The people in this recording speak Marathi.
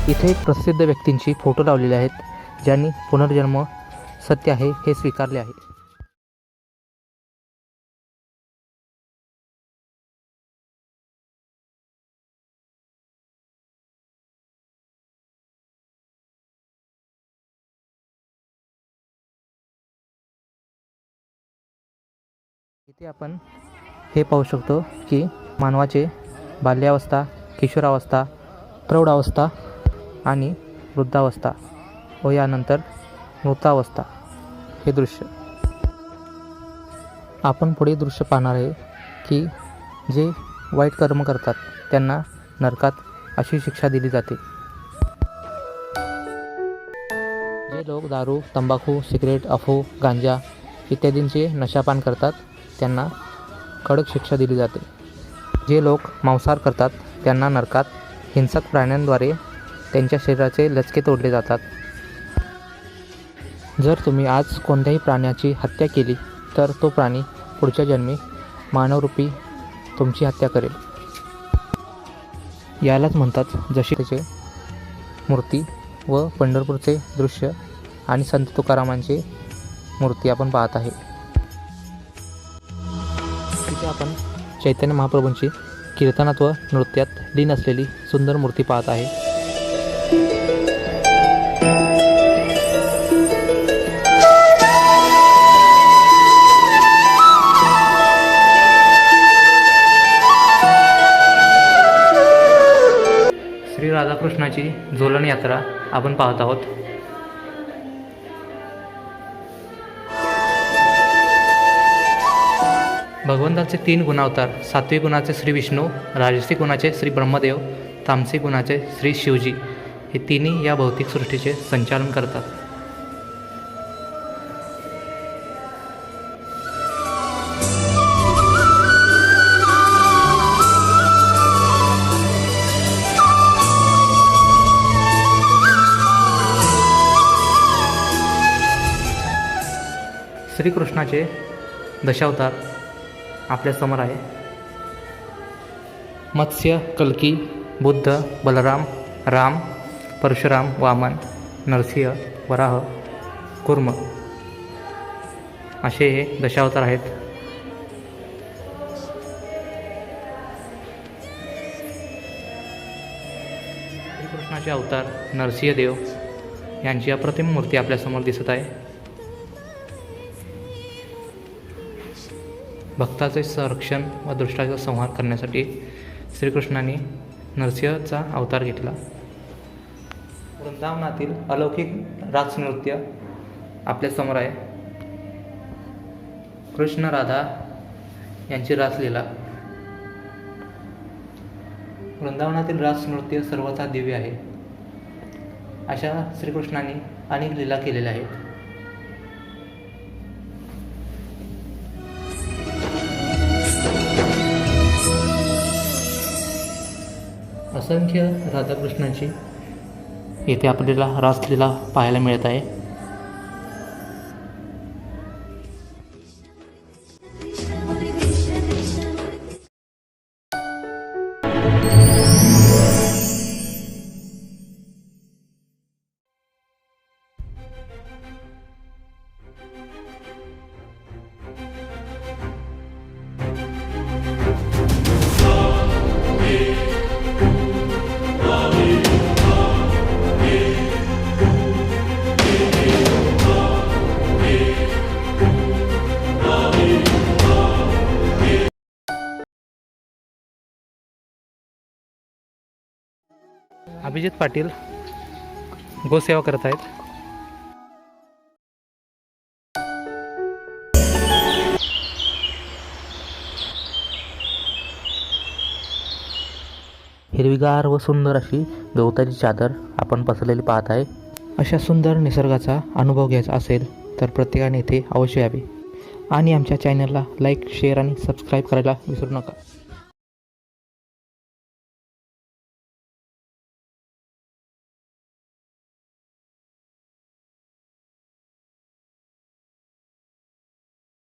इथे प्रसिद्ध व्यक्तींची फोटो लावलेले आहेत ज्यांनी पुनर्जन्म सत्य आहे हे स्वीकारले आहे. इथे आपण हे पाहू शकतो की मानवाचे बाल्यावस्था, किशोरावस्था, प्रौढावस्था आणि वृद्धावस्था व यानंतर मृतावस्था हे दृश्य. आपण पुढे दृश्य पाहणार आहे की जे वाईट कर्म करतात त्यांना नरकात अशी शिक्षा दिली जाते. जे लोक दारू, तंबाखू, सिगरेट, अफू, गांजा इत्यादींचे नशापान करतात त्यांना कडक शिक्षा दिली जाते. जे लोक मांसाहार करतात त्यांना नरकात हिंसक प्राण्यांद्वारे त्यांच्या शरीराचे लचके तोडले जातात. जर तुम्ही आज कोणत्याही प्राण्याची हत्या केली तर तो प्राणी पुढच्या जन्मी मानवरूपी तुमची हत्या करेल. यालाच म्हणतात जशी त्याचे मूर्ती व पंढरपूरचे दृश्य आणि संत तुकारामांची मूर्ती आपण पाहत आहे. तिथे आपण चैतन्य महाप्रभूंची कीर्तनात व नृत्यात लीन असलेली सुंदर मूर्ती पाहत आहे. श्री राधाकृष्णाची झोलन यात्रा आपण पाहत आहोत. भगवंताचे 3 गुणावतार, सात्विक गुणाचे श्री विष्णू, राजसिक गुणाचे श्री ब्रह्मदेव, तामसिक गुणाचे श्री शिवजी हे तिन्ही या भौतिक सृष्टीचे संचालन करतात. श्रीकृष्णाचे दशावतार आपल्या समोर आहे. मत्स्य, कल्की, बुद्ध, बलराम, राम, परशुराम, वामन, नरसिंह, वराह, कुर्म असे हे दशावतार आहेत. श्रीकृष्णाचे अवतार नरसिंहदेव यांची अप्रतिम मूर्ती आपल्यासमोर दिसत आहे. भक्ताचे संरक्षण व दुष्टाचा संहार करण्यासाठी श्रीकृष्णाने नरसिंहाचा अवतार घेतला. वृंदावनातील अलौकिक रासनृत्य आपल्यासमोर आहे. कृष्ण राधा यांची रासलीला. वृंदावनातील रासनृत्य सर्वथा दिव्य आहे. अशा श्रीकृष्णाने अनेक लीला केलेल्या आहेत. असंख्य राधाकृष्णाची येथे आपल्याला रासलीला पाहायला मिळत आहे. अभिजित पाटील गोसेवा करत आहेत. हिरवीगार व सुंदर अशी गवताची चादर आपण पसरलेली पाहत आहे. अशा सुंदर निसर्गाचा अनुभव घ्यायचा असेल तर प्रत्येकाने इथे अवश्य यावे आणि आमच्या चॅनलला लाईक, शेअर आणि सबस्क्राईब करायला विसरू नका.